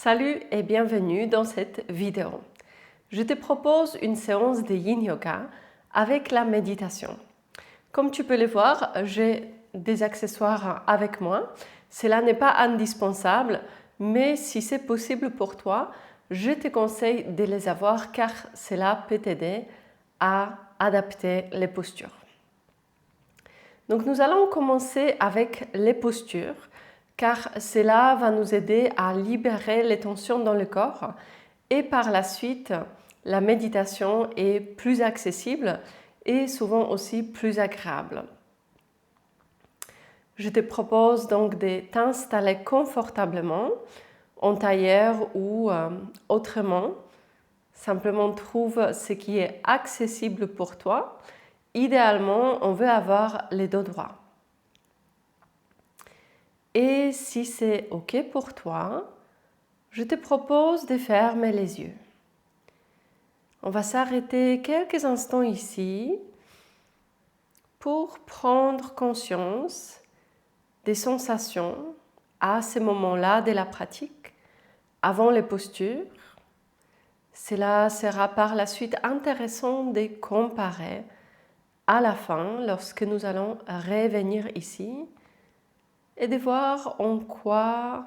Salut et bienvenue dans cette vidéo. Je te propose une séance de Yin Yoga avec la méditation. Comme tu peux le voir, j'ai des accessoires avec moi. Cela n'est pas indispensable, mais si c'est possible pour toi, je te conseille de les avoir car cela peut t'aider à adapter les postures. Donc nous allons commencer avec les postures car cela va nous aider à libérer les tensions dans le corps et par la suite la méditation est plus accessible et souvent aussi plus agréable. Je te propose donc de t'installer confortablement en tailleur ou autrement. Simplement trouve ce qui est accessible pour toi. Idéalement, on veut avoir les dos droits. Et si c'est OK pour toi, je te propose de fermer les yeux. On va s'arrêter quelques instants ici pour prendre conscience des sensations à ce moment-là de la pratique, avant les postures. Cela sera par la suite intéressant de comparer à la fin, lorsque nous allons revenir ici, et de voir en quoi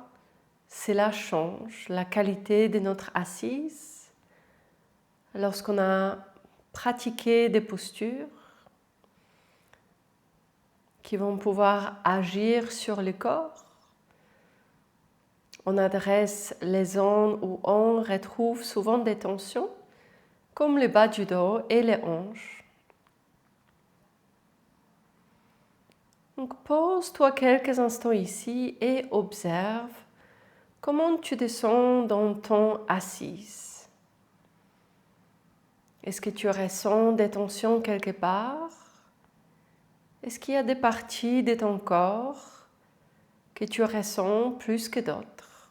cela change la qualité de notre assise lorsqu'on a pratiqué des postures qui vont pouvoir agir sur le corps. On adresse les zones où on retrouve souvent des tensions, comme le bas du dos et les hanches. Donc pose-toi quelques instants ici et observe comment tu te sens dans ton assise. Est-ce que tu ressens des tensions quelque part? Est-ce qu'il y a des parties de ton corps que tu ressens plus que d'autres?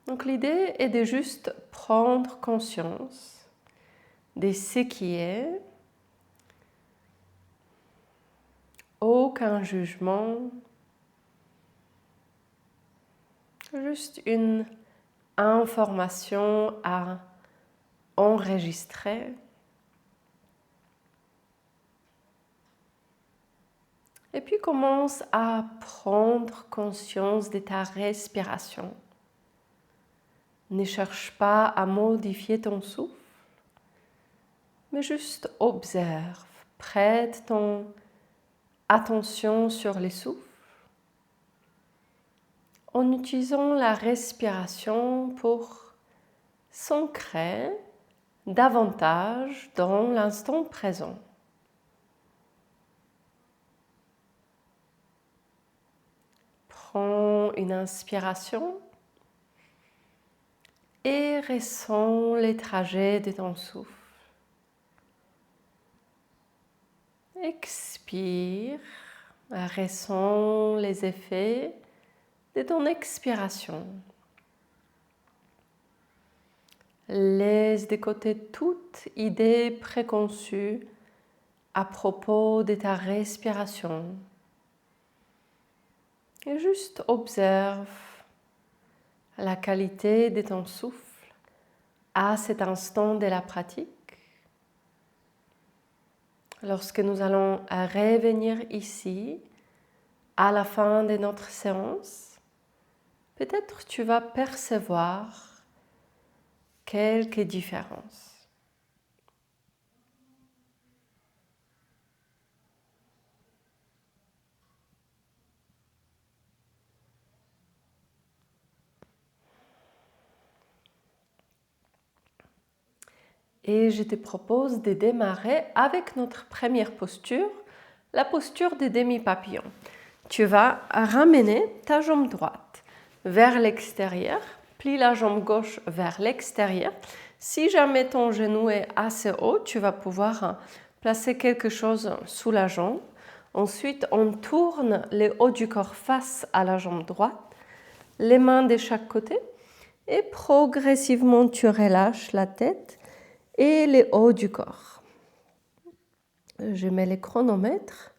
Donc l'idée est de juste prendre conscience de ce qui est. Aucun jugement, juste une information à enregistrer. Et puis commence à prendre conscience de ta respiration. Ne cherche pas à modifier ton souffle, mais juste observe, prête ton attention sur les souffles en utilisant la respiration pour s'ancrer davantage dans l'instant présent. Prends une inspiration et ressens les trajets de ton souffle. Expire, ressens les effets de ton expiration. Laisse de côté toute idée préconçue à propos de ta respiration. Et juste observe la qualité de ton souffle à cet instant de la pratique. Lorsque nous allons revenir ici, à la fin de notre séance, peut-être tu vas percevoir quelques différences. Et je te propose de démarrer avec notre première posture, la posture des demi-papillons. Tu vas ramener ta jambe droite vers l'extérieur, plie la jambe gauche vers l'extérieur. Si jamais ton genou est assez haut, tu vas pouvoir placer quelque chose sous la jambe. Ensuite, on tourne le haut du corps face à la jambe droite, les mains de chaque côté et progressivement tu relâches la tête et le haut du corps. Je mets le chronomètre.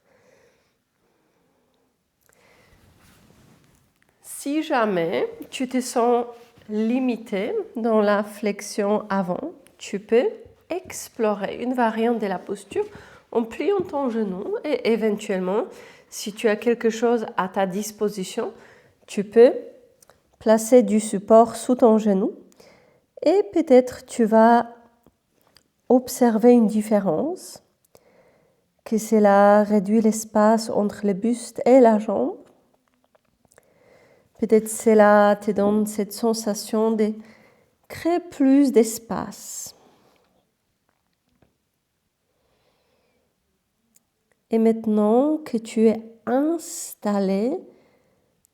Si jamais tu te sens limité dans la flexion avant, tu peux explorer une variante de la posture en pliant ton genou et éventuellement, si tu as quelque chose à ta disposition, tu peux placer du support sous ton genou et peut-être tu vas observer une différence, que cela réduit l'espace entre le buste et la jambe. Peut-être cela te donne cette sensation de créer plus d'espace. Et maintenant que tu es installé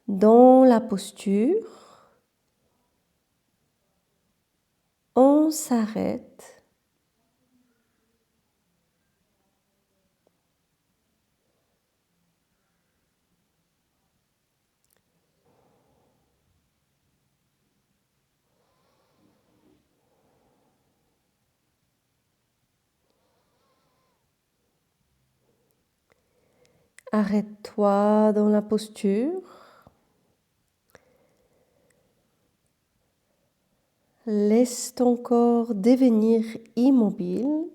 dans la posture, on s'arrête. Arrête-toi dans la posture. Laisse ton corps devenir immobile.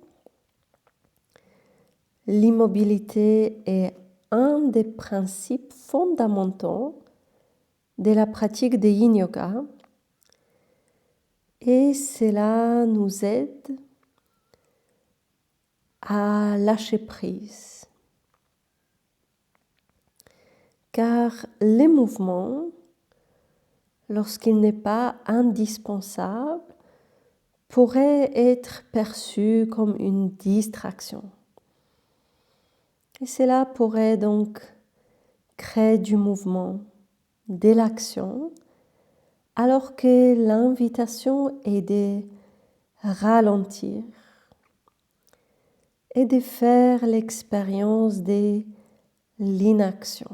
L'immobilité est un des principes fondamentaux de la pratique de Yin Yoga et cela nous aide à lâcher prise. Car les mouvements, lorsqu'il n'est pas indispensable, pourraient être perçus comme une distraction. Et cela pourrait donc créer du mouvement, de l'action, alors que l'invitation est de ralentir et de faire l'expérience de l'inaction.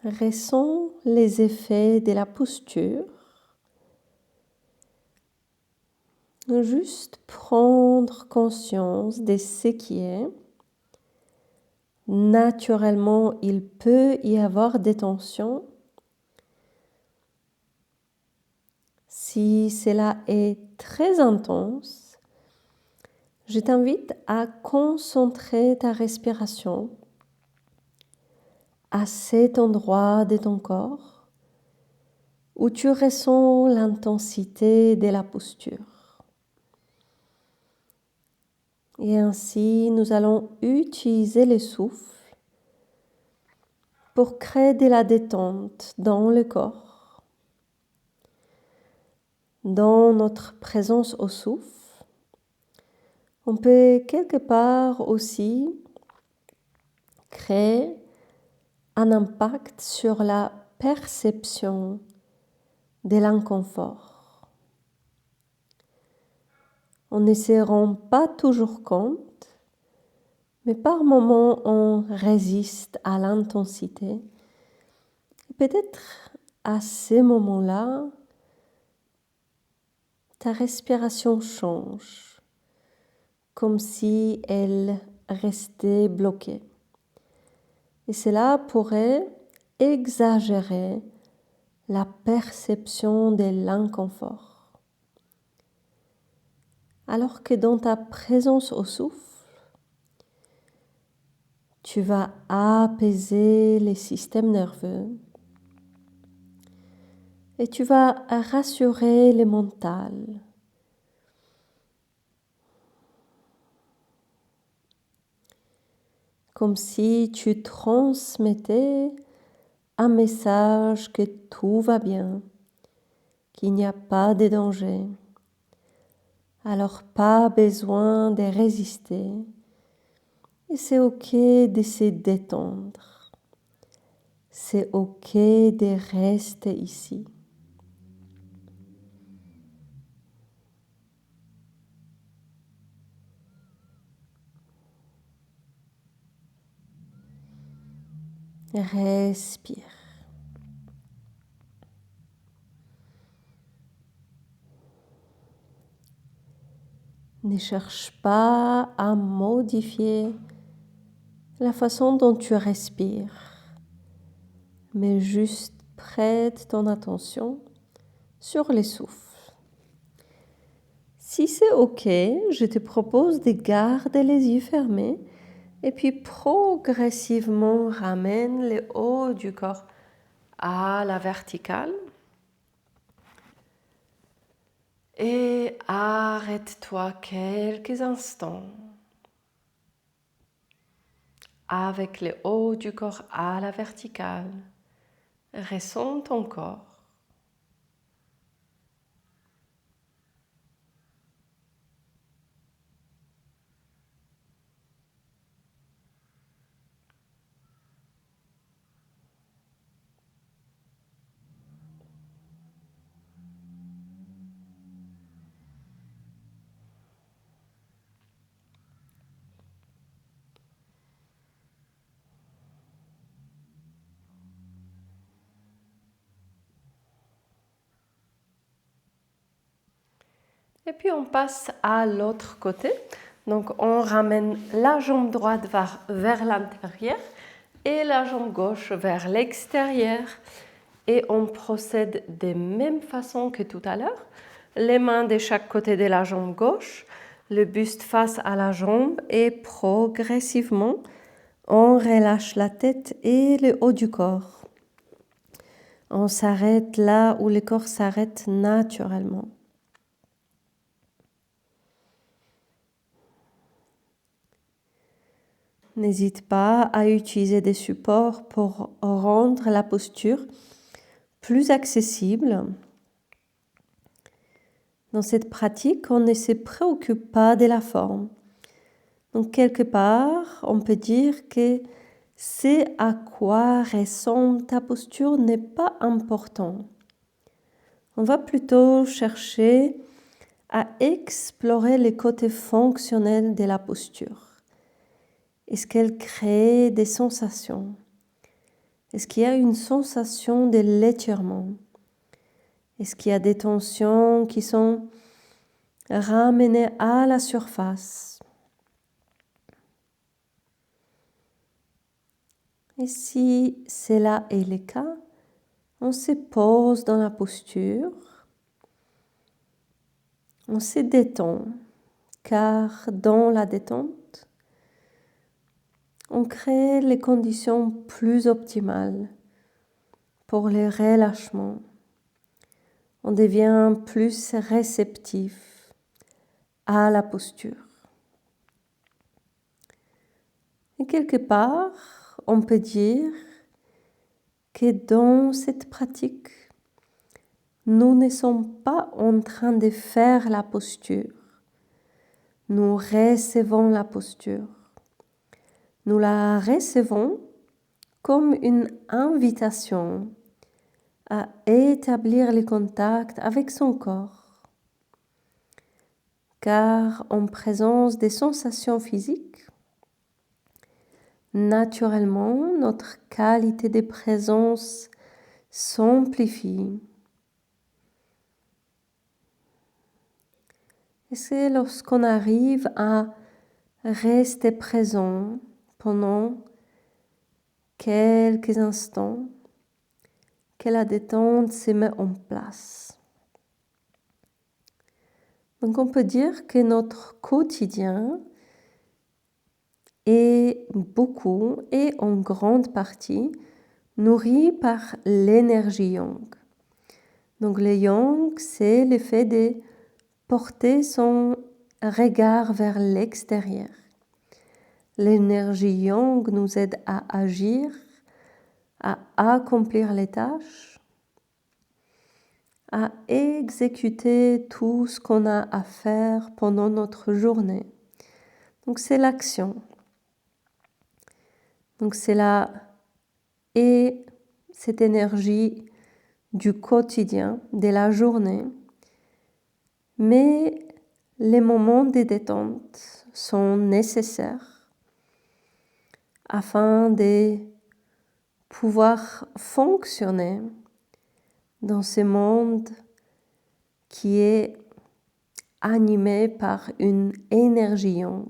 Ressens les effets de la posture. Juste prendre conscience de ce qui est. Naturellement, il peut y avoir des tensions. Si cela est très intense, je t'invite à concentrer ta respiration à cet endroit de ton corps où tu ressens l'intensité de la posture. Et ainsi, nous allons utiliser le souffle pour créer de la détente dans le corps. Dans notre présence au souffle, on peut quelque part aussi créer un impact sur la perception de l'inconfort. On ne se rend pas toujours compte, mais par moments on résiste à l'intensité. Peut-être à ces moments-là, ta respiration change, comme si elle restait bloquée. Et cela pourrait exagérer la perception de l'inconfort. Alors que dans ta présence au souffle, tu vas apaiser les systèmes nerveux et tu vas rassurer le mental. Comme si tu transmettais un message que tout va bien, qu'il n'y a pas de danger. Alors pas besoin de résister. Et c'est ok de se détendre. C'est ok de rester ici. Respire. Ne cherche pas à modifier la façon dont tu respires. mais juste prête ton attention sur les souffles. Si c'est OK, je te propose de garder les yeux fermés et puis progressivement ramène le haut du corps à la verticale. Et arrête-toi quelques instants avec le haut du corps à la verticale. Ressens ton corps. Et puis on passe à l'autre côté. Donc on ramène la jambe droite vers l'intérieur et la jambe gauche vers l'extérieur. Et on procède de même façon que tout à l'heure. Les mains de chaque côté de la jambe gauche, le buste face à la jambe et progressivement, on relâche la tête et le haut du corps. On s'arrête là où le corps s'arrête naturellement. N'hésite pas à utiliser des supports pour rendre la posture plus accessible. Dans cette pratique, on ne se préoccupe pas de la forme. Donc, quelque part, on peut dire que ce à quoi ressemble ta posture n'est pas important. On va plutôt chercher à explorer les côtés fonctionnels de la posture. Est-ce qu'elle crée des sensations? Est-ce qu'il y a une sensation de l'étirement? Est-ce qu'il y a des tensions qui sont ramenées à la surface? Et si cela est le cas, on se pose dans la posture, on se détend, car dans la détente, on crée les conditions plus optimales pour le relâchement. On devient plus réceptif à la posture. Et quelque part, on peut dire que dans cette pratique, nous ne sommes pas en train de faire la posture. Nous recevons la posture. Nous la recevons comme une invitation à établir le contact avec son corps. Car en présence des sensations physiques, naturellement, notre qualité de présence s'amplifie. Et c'est lorsqu'on arrive à rester présent pendant quelques instants que la détente se met en place. Donc on peut dire que notre quotidien est beaucoup et en grande partie nourri par l'énergie yang. Donc le yang, c'est le fait de porter son regard vers l'extérieur. L'énergie yang nous aide à agir, à accomplir les tâches, à exécuter tout ce qu'on a à faire pendant notre journée. Donc c'est l'action. Donc c'est là et cette énergie du quotidien, de la journée. Mais les moments de détente sont nécessaires afin de pouvoir fonctionner dans ce monde qui est animé par une énergie yang.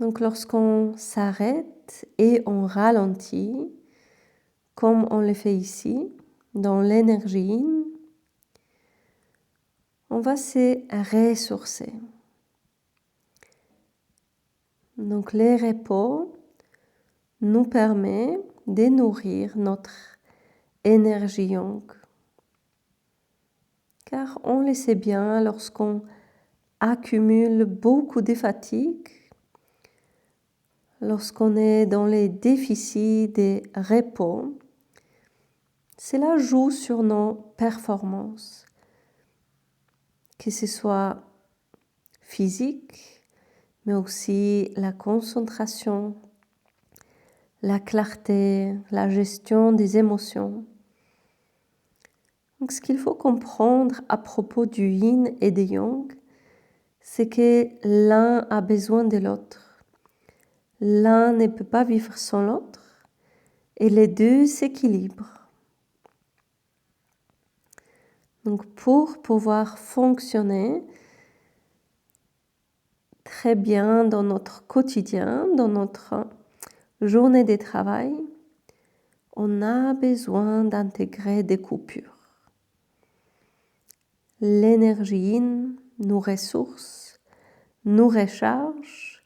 Donc lorsqu'on s'arrête et on ralentit, comme on le fait ici, dans l'énergie yin, on va se ressourcer. Donc les repos nous permettent de nourrir notre énergie yang. Car on le sait bien, lorsqu'on accumule beaucoup de fatigue, lorsqu'on est dans les déficits des repos, cela joue sur nos performances, que ce soit physique, mais aussi la concentration, la clarté, la gestion des émotions. Donc, ce qu'il faut comprendre à propos du yin et du yang, c'est que l'un a besoin de l'autre. L'un ne peut pas vivre sans l'autre et les deux s'équilibrent. Donc, pour pouvoir fonctionner très bien dans notre quotidien, dans notre journée de travail, on a besoin d'intégrer des coupures. L'énergie yin nous ressource, nous recharge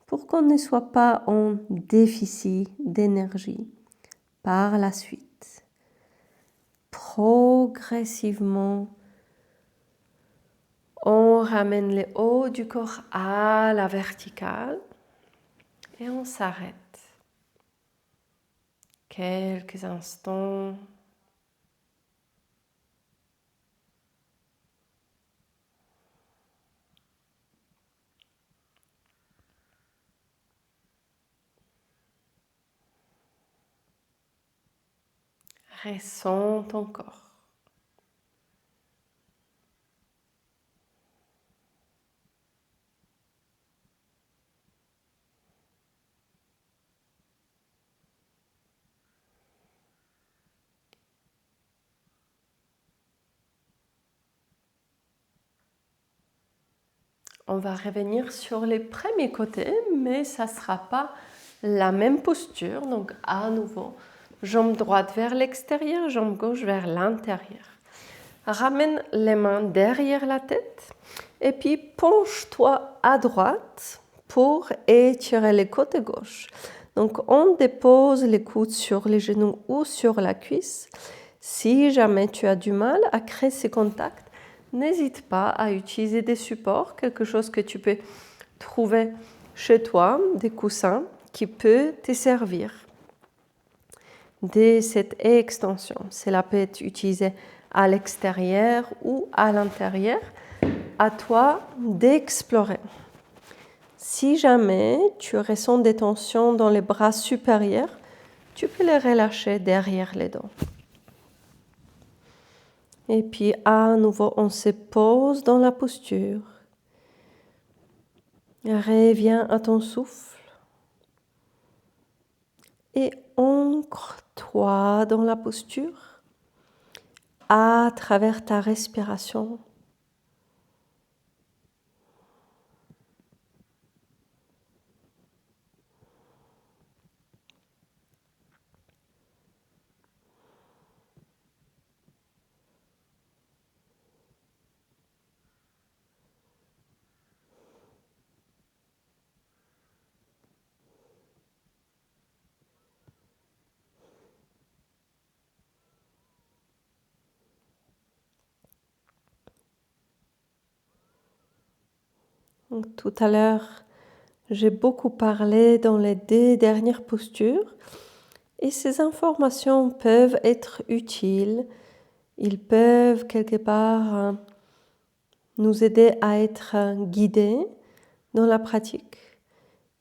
pour qu'on ne soit pas en déficit d'énergie par la suite. Progressivement, on ramène les hauts du corps à la verticale et on s'arrête. Quelques instants. Ressens ton corps. On va revenir sur les premiers côtés, mais ça ne sera pas la même posture. Donc à nouveau, jambe droite vers l'extérieur, jambe gauche vers l'intérieur. Ramène les mains derrière la tête et puis penche-toi à droite pour étirer les côtés gauche. Donc on dépose les coudes sur les genoux ou sur la cuisse. Si jamais tu as du mal à créer ces contacts, n'hésite pas à utiliser des supports, quelque chose que tu peux trouver chez toi, des coussins qui peuvent te servir de cette extension. Cela peut être utilisé à l'extérieur ou à l'intérieur. À toi d'explorer. Si jamais tu ressens des tensions dans les bras supérieurs, tu peux les relâcher derrière les dents. Et puis à nouveau, on se pose dans la posture. Reviens à ton souffle. Et ancre-toi dans la posture à travers ta respiration. Donc, tout à l'heure, j'ai beaucoup parlé dans les 2 dernières postures et ces informations peuvent être utiles. Ils peuvent quelque part nous aider à être guidés dans la pratique.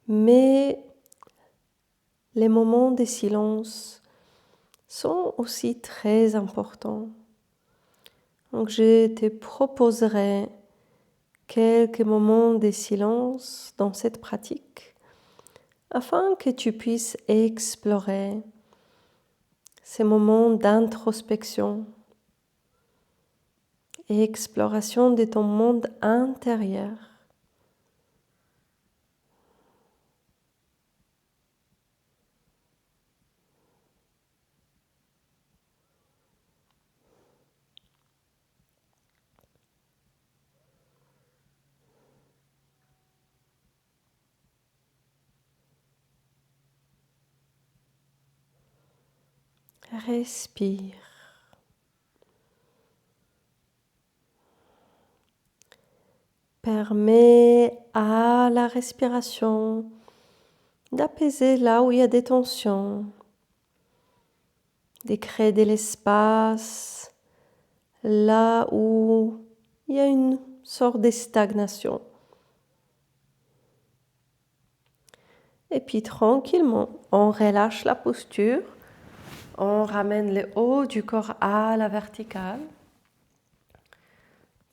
Mais les moments de silence sont aussi très importants. Donc je te proposerai quelques moments de silence dans cette pratique afin que tu puisses explorer ces moments d'introspection et exploration de ton monde intérieur. Respire. Permets à la respiration d'apaiser là où il y a des tensions, de créer de l'espace là où il y a une sorte de stagnation. Et puis tranquillement, on relâche la posture, on ramène le haut du corps à la verticale.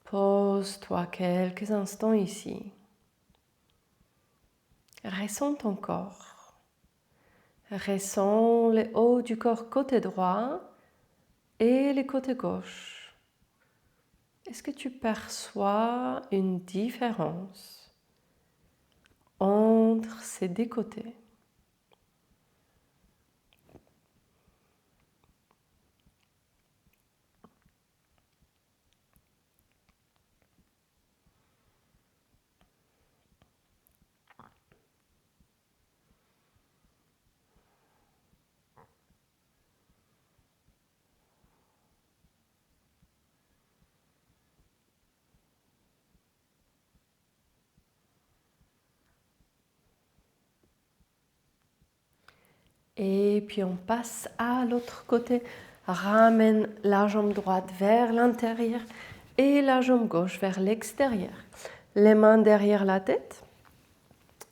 Pose-toi quelques instants ici. Ressens ton corps. Ressens le haut du corps côté droit et le côté gauche. Est-ce que tu perçois une différence entre ces deux côtés? Et puis on passe à l'autre côté. Ramène la jambe droite vers l'intérieur et la jambe gauche vers l'extérieur. Les mains derrière la tête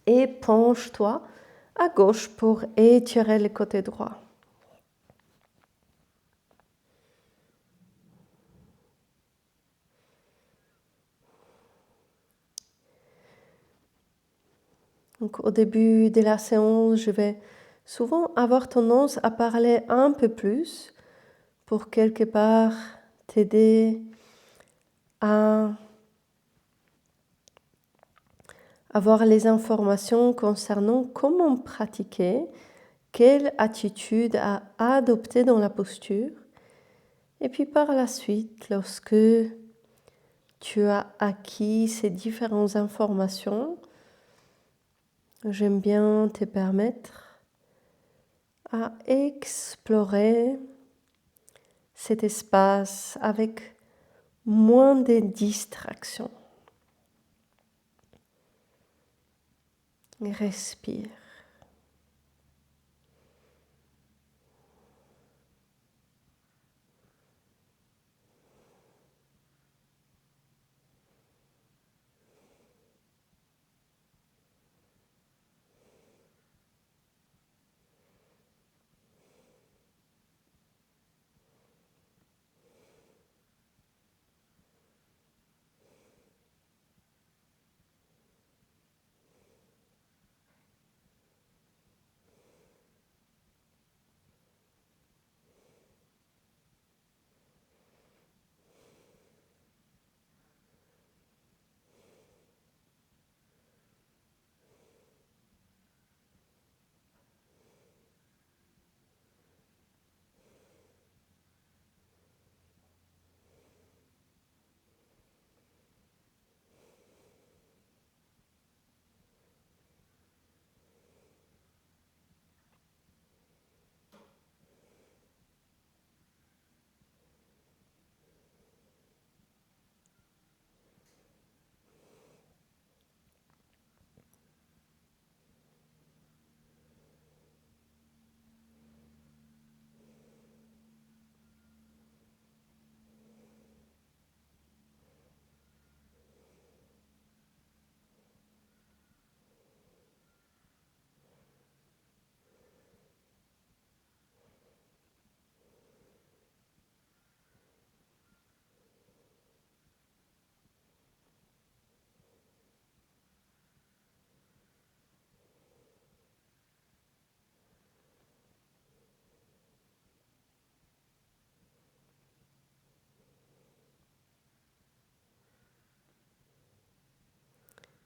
et penche-toi à gauche pour étirer le côté droit. Donc, au début de la séance, je vais souvent avoir tendance à parler un peu plus pour quelque part t'aider à avoir les informations concernant comment pratiquer, quelle attitude à adopter dans la posture. Et puis par la suite, lorsque tu as acquis ces différentes informations, j'aime bien te permettre à explorer cet espace avec moins de distractions. Respire.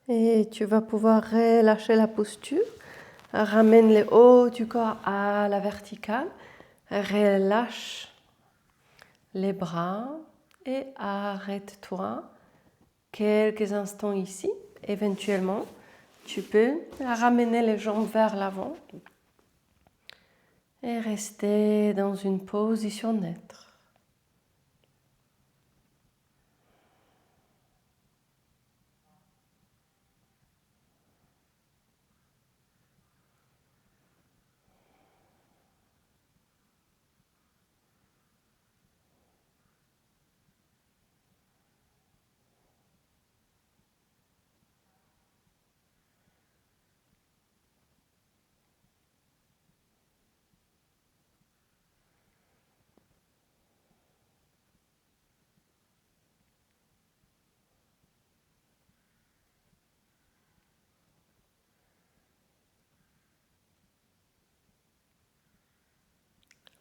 Et tu vas pouvoir relâcher la posture. Ramène le haut du corps à la verticale. Relâche les bras et arrête-toi quelques instants ici. Éventuellement, tu peux ramener les jambes vers l'avant. et rester dans une position neutre.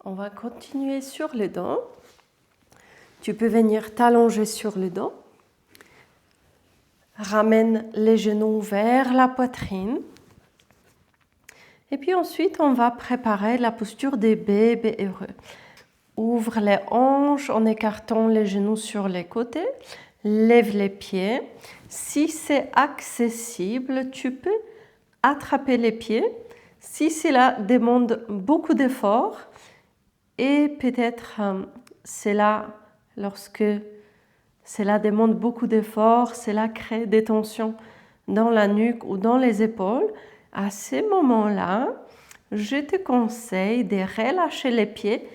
On va continuer sur le dos. Tu peux venir t'allonger sur le dos. Ramène les genoux vers la poitrine. Et puis ensuite, on va préparer la posture des bébés heureux. Ouvre les hanches en écartant les genoux sur les côtés. Lève les pieds. Si c'est accessible, tu peux attraper les pieds. Si cela demande beaucoup d'efforts, et peut-être cela, lorsque cela demande beaucoup d'efforts, cela crée des tensions dans la nuque ou dans les épaules, à ce moment-là, je te conseille de relâcher les pieds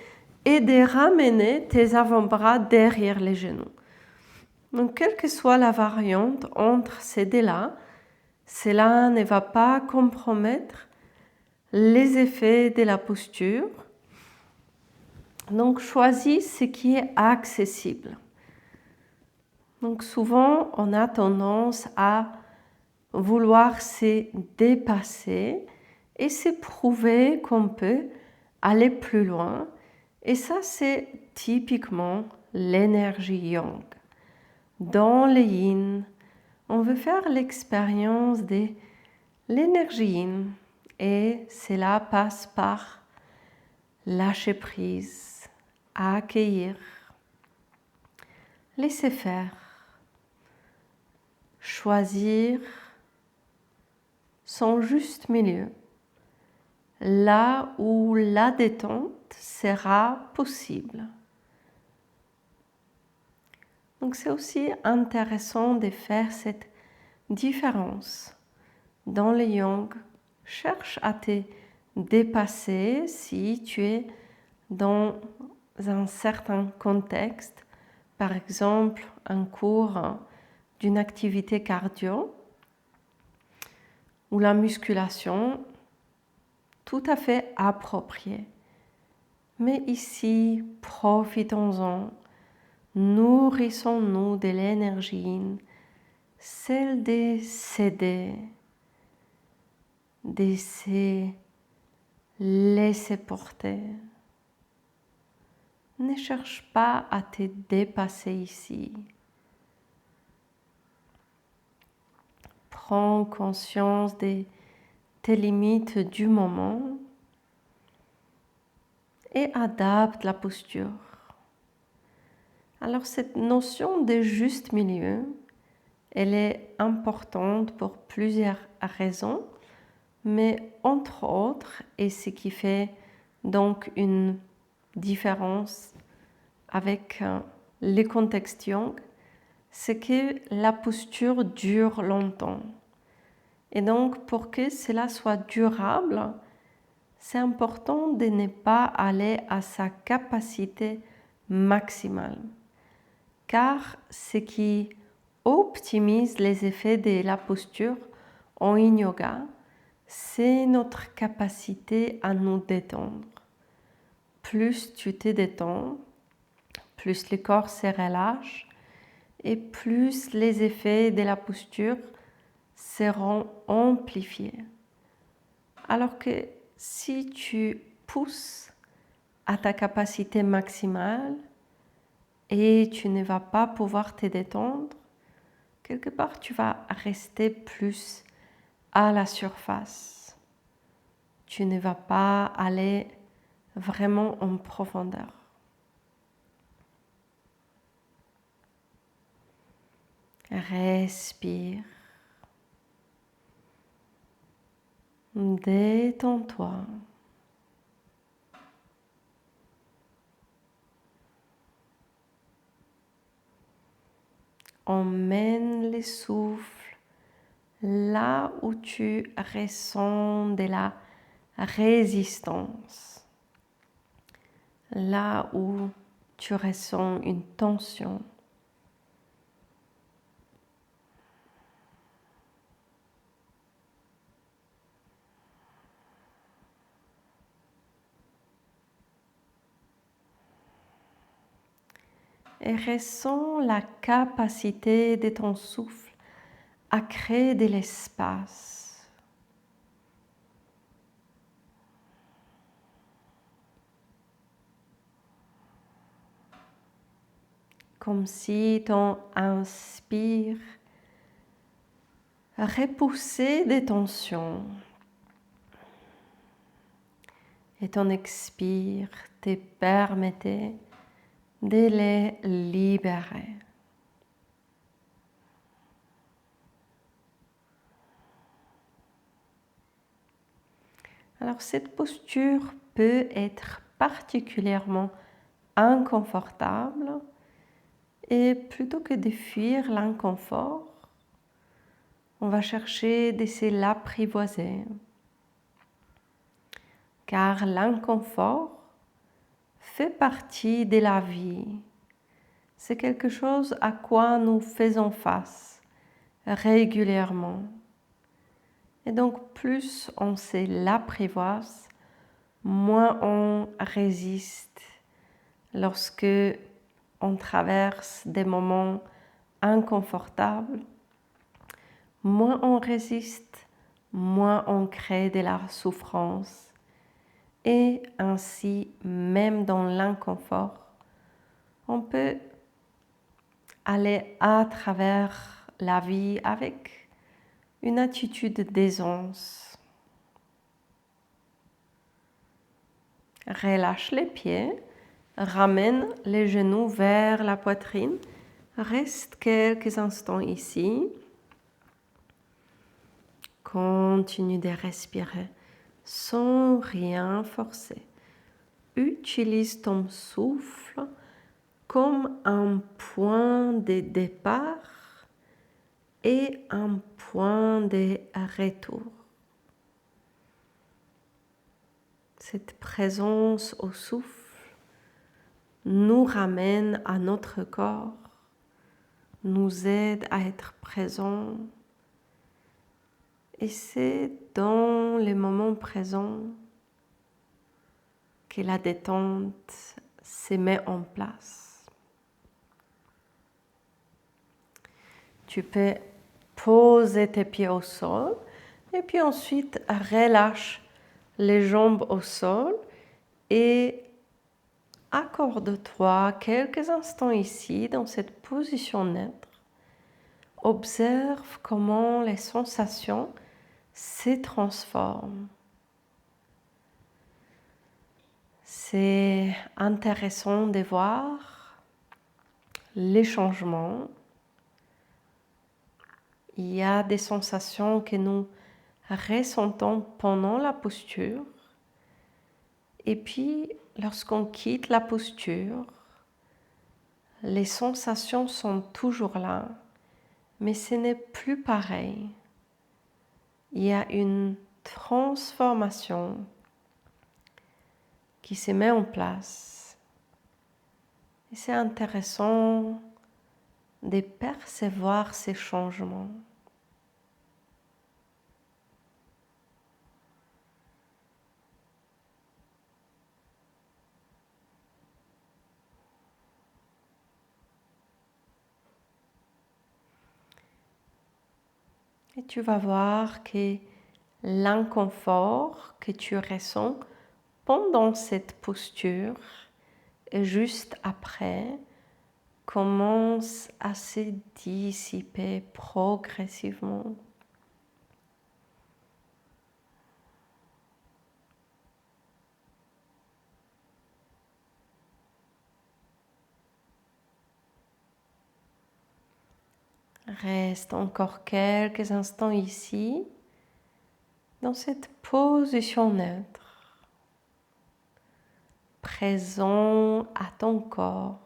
et de ramener tes avant-bras derrière les genoux. Donc, quelle que soit la variante entre ces deux-là, cela ne va pas compromettre les effets de la posture. Donc, choisis ce qui est accessible. Donc, souvent, on a tendance à vouloir se dépasser et se prouver qu'on peut aller plus loin. Et ça, c'est typiquement l'énergie yang. Dans le yin, on veut faire l'expérience de l'énergie yin et cela passe par lâcher prise, accueillir, laisser faire, choisir son juste milieu, là où la détente sera possible. Donc c'est aussi intéressant de faire cette différence. Dans le yang, cherche à te dépasser si tu es dans un certain contexte, par exemple un cours d'une activité cardio ou la musculation, tout à fait appropriée. Mais ici, profitons-en, nourrissons-nous de l'énergie, celle de céder, de se laisser porter. Ne cherche pas à te dépasser ici. Prends conscience de tes limites du moment et adapte la posture. Alors cette notion de juste milieu, elle est importante pour plusieurs raisons, mais entre autres, et ce qui fait donc une différence avec les contextes yang, c'est que la posture dure longtemps. Et donc, pour que cela soit durable, c'est important de ne pas aller à sa capacité maximale. Car ce qui optimise les effets de la posture en yin yoga, c'est notre capacité à nous détendre. Plus tu te détends, plus le corps se relâche et plus les effets de la posture seront amplifiés. Alors que si tu pousses à ta capacité maximale et tu ne vas pas pouvoir te détendre, quelque part tu vas rester plus à la surface. Tu ne vas pas aller vraiment en profondeur. Respire. Détends-toi. emmène le souffle là où tu ressens de la résistance, là où tu ressens une tension. Et ressens la capacité de ton souffle à créer de l'espace. Comme si ton inspire repoussait des tensions et ton expire te permettait de les libérer. Alors cette posture peut être particulièrement inconfortable et plutôt que de fuir l'inconfort, on va chercher de se l'apprivoiser. Car l'inconfort fait partie de la vie. C'est quelque chose à quoi nous faisons face régulièrement. Et donc plus on se l'apprivoise, moins on résiste lorsque on traverse des moments inconfortables. Moins on résiste, moins on crée de la souffrance. Et ainsi, même dans l'inconfort, on peut aller à travers la vie avec une attitude d'aisance. Relâche les pieds, ramène les genoux vers la poitrine, reste quelques instants ici. Continue de respirer sans rien forcer. Utilise ton souffle comme un point de départ et un point de retour. Cette présence au souffle nous ramène à notre corps, nous aide à être présents. Et c'est dans les moments présents que la détente se met en place. Tu peux poser tes pieds au sol et puis ensuite relâche les jambes au sol et accorde-toi quelques instants ici dans cette position neutre. Observe comment les sensations se transforment. C'est intéressant de voir les changements. Il y a des sensations que nous ressentons pendant la posture. Et puis, lorsqu'on quitte la posture, les sensations sont toujours là, mais ce n'est plus pareil. Il y a une transformation qui se met en place. Et c'est intéressant de percevoir ces changements. Et tu vas voir que l'inconfort que tu ressens pendant cette posture et juste après commence à se dissiper progressivement. Reste encore quelques instants ici, dans cette position neutre, présent à ton corps.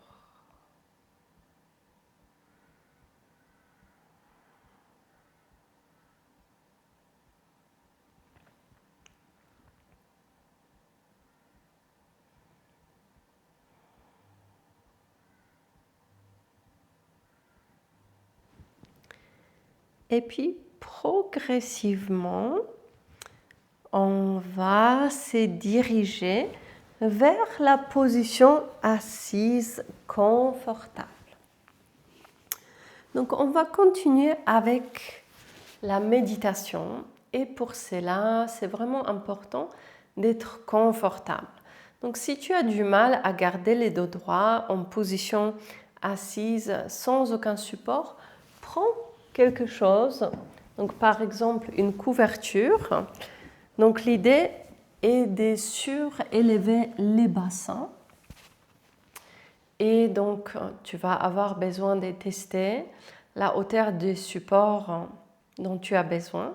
Et puis, progressivement, on va se diriger vers la position assise confortable. Donc, on va continuer avec la méditation. Et pour cela, c'est vraiment important d'être confortable. Donc, si tu as du mal à garder les dos droits en position assise sans aucun support, prends quelque chose. Donc, par exemple, une couverture. Donc, l'idée est de surélever les bassins. Et donc, tu vas avoir besoin de tester la hauteur des supports dont tu as besoin.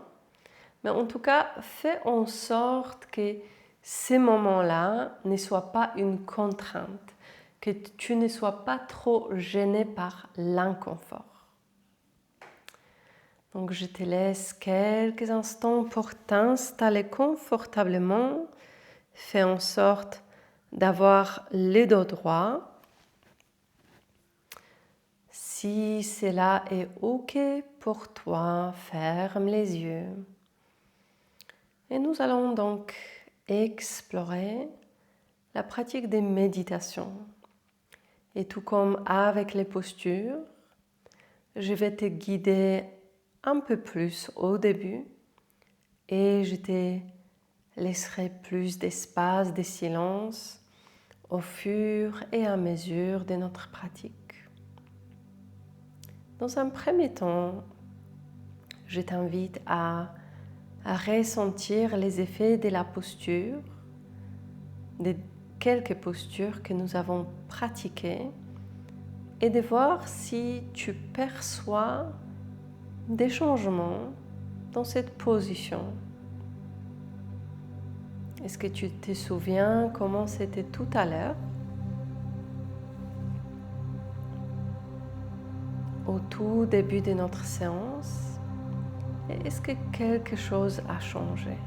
Mais en tout cas, fais en sorte que ces moments-là ne soient pas une contrainte, que tu ne sois pas trop gêné par l'inconfort. Donc, je te laisse quelques instants pour t'installer confortablement. Fais en sorte d'avoir les dos droits. Si cela est OK pour toi, ferme les yeux. Et nous allons donc explorer la pratique des méditations. Et tout comme avec les postures, je vais te guider un peu plus au début et je te laisserai plus d'espace, de silence au fur et à mesure de notre pratique. Dans un premier temps, je t'invite à ressentir les effets de la posture, de quelques postures que nous avons pratiquées et de voir si tu perçois des changements dans cette position. Est-ce que tu te souviens comment c'était tout à l'heure? Au tout début de notre séance, est-ce que quelque chose a changé?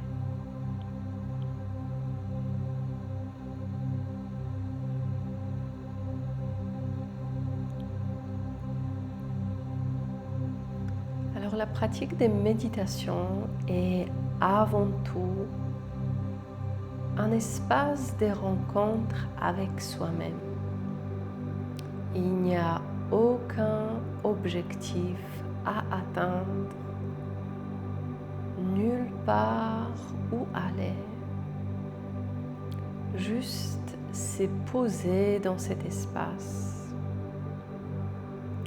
Alors la pratique des méditations est avant tout un espace de rencontre avec soi-même. Il n'y a aucun objectif à atteindre, nulle part où aller. Juste se poser dans cet espace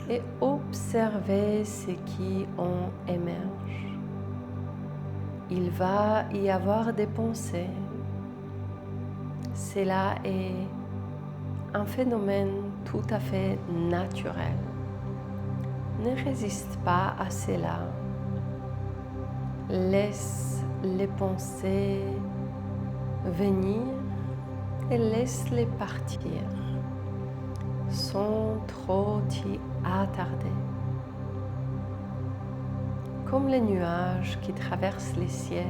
et observer ce qui en émerge. Il va y avoir des pensées. Cela est un phénomène tout à fait naturel. Ne résiste pas à cela. Laisse les pensées venir et laisse-les partir sans trop t'y attarder. Comme les nuages qui traversent les ciels.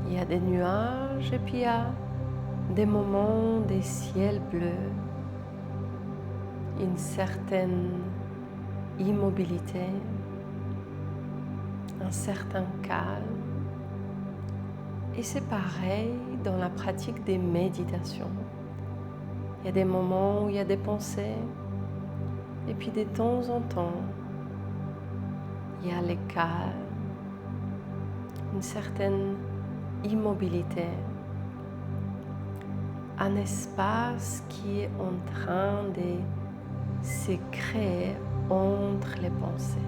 Il y a des nuages et puis il y a des moments des ciels bleus, une certaine immobilité, un certain calme. Et c'est pareil dans la pratique des méditations. Il y a des moments où il y a des pensées et puis de temps en temps, il y a les calmes, une certaine immobilité, un espace qui est en train de se créer entre les pensées.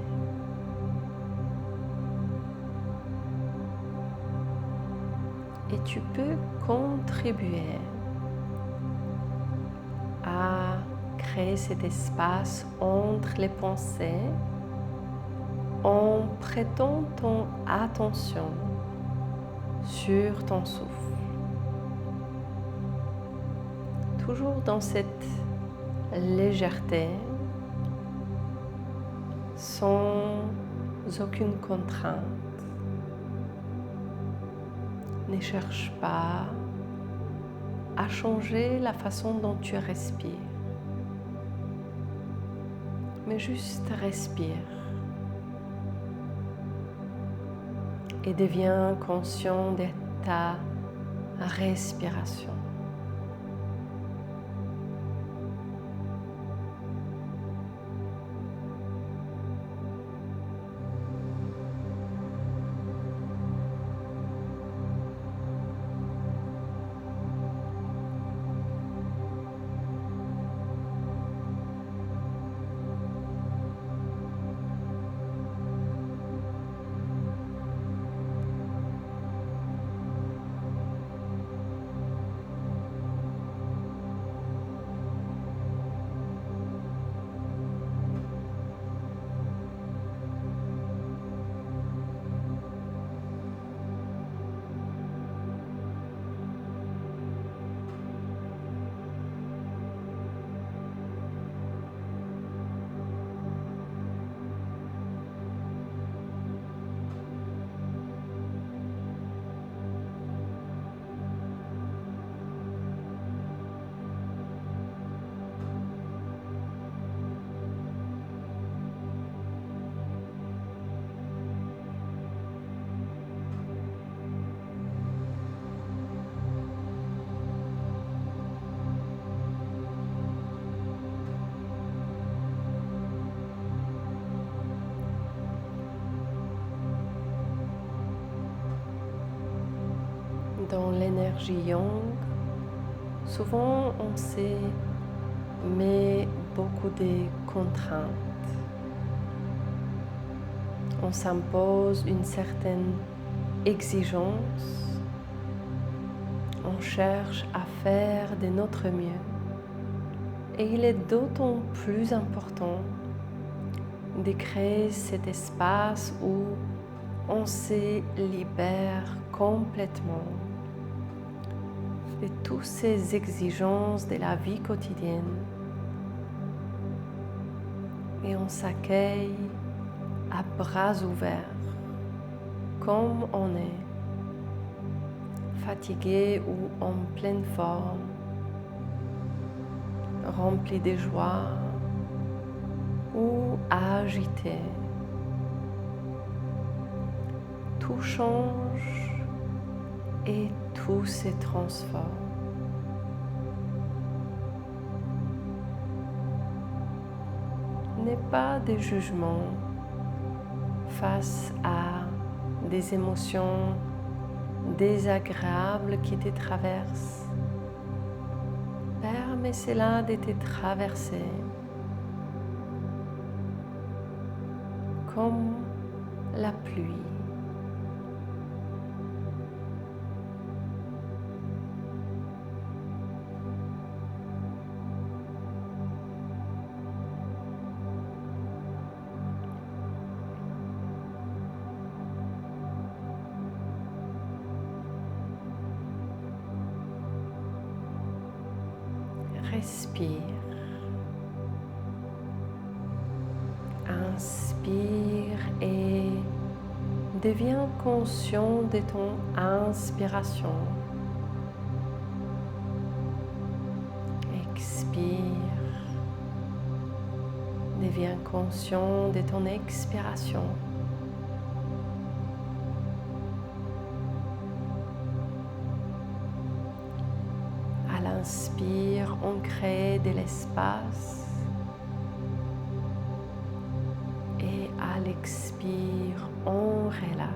Et tu peux contribuer à créer cet espace entre les pensées en prêtant ton attention sur ton souffle. Toujours dans cette légèreté, sans aucune contrainte. Ne cherche pas à changer la façon dont tu respires. mais juste respire et deviens conscient de ta respiration. Dans l'énergie yang, souvent on se met beaucoup de contraintes. On s'impose une certaine exigence. On cherche à faire de notre mieux. Et il est d'autant plus important de créer cet espace où on se libère complètement de toutes ces exigences de la vie quotidienne et on s'accueille à bras ouverts comme on est, fatigué ou en pleine forme, rempli de joie ou agité. Tout change et tout se transforme. N'est pas de jugement face à des émotions désagréables qui te traversent. Permets cela de te traverser comme la pluie. Respire. Inspire et deviens conscient de ton inspiration. Expire. Deviens conscient de ton expiration. À l'inspire, on crée de l'espace et à l'expire, on relâche.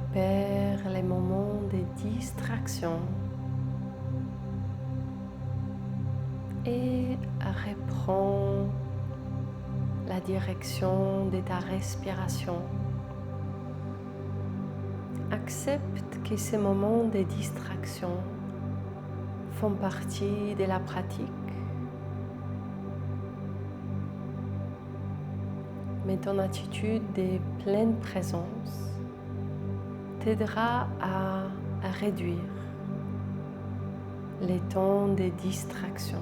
repère les moments de distraction et reprends la direction de ta respiration. Accepte que ces moments de distraction font partie de la pratique. Mais ton attitude de pleine présence t'aidera à réduire les temps de distraction.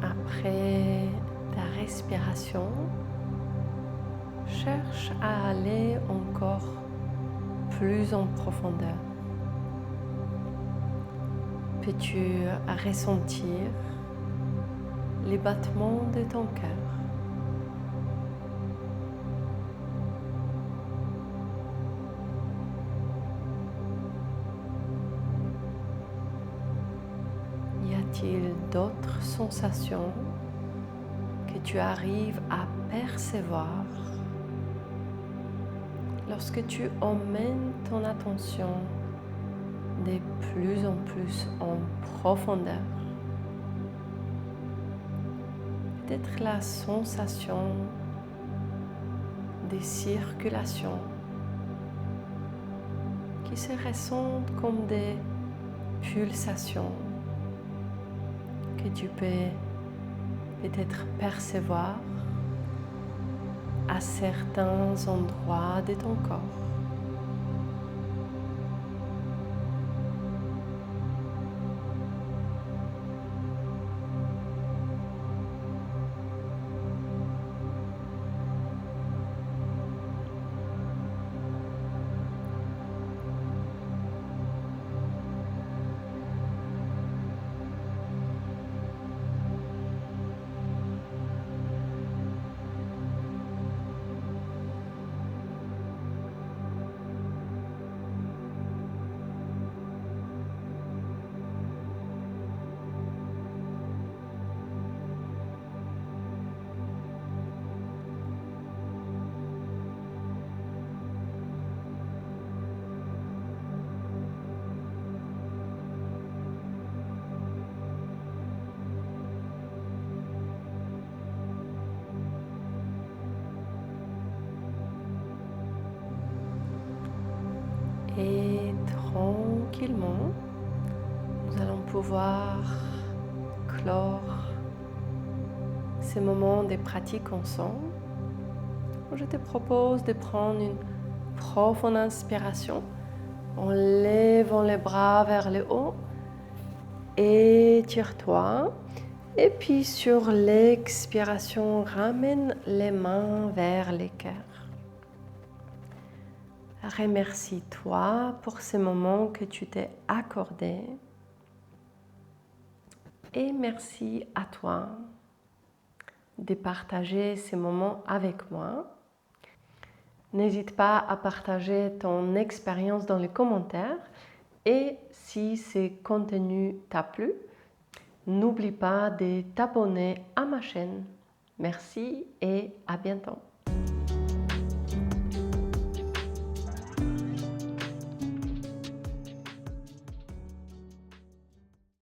Après ta respiration, cherche à aller encore plus en profondeur. Peux-tu ressentir les battements de ton cœur? Y a-t-il d'autres sensations que tu arrives à percevoir lorsque tu emmènes ton attention de plus en plus en profondeur? Peut-être la sensation de circulation qui se ressentent comme des pulsations que tu peux peut-être percevoir à certains endroits de ton corps. tranquillement, nous allons pouvoir clore ces moments de pratique ensemble. Je te propose de prendre une profonde inspiration en levant les bras vers le haut. Étire-toi. Et puis sur l'expiration, ramène les mains vers les cœurs. Remercie-toi pour ces moments que tu t'es accordé. Et merci à toi de partager ces moments avec moi. N'hésite pas à partager ton expérience dans les commentaires. Et si ce contenu t'a plu, n'oublie pas de t'abonner à ma chaîne. Merci et à bientôt.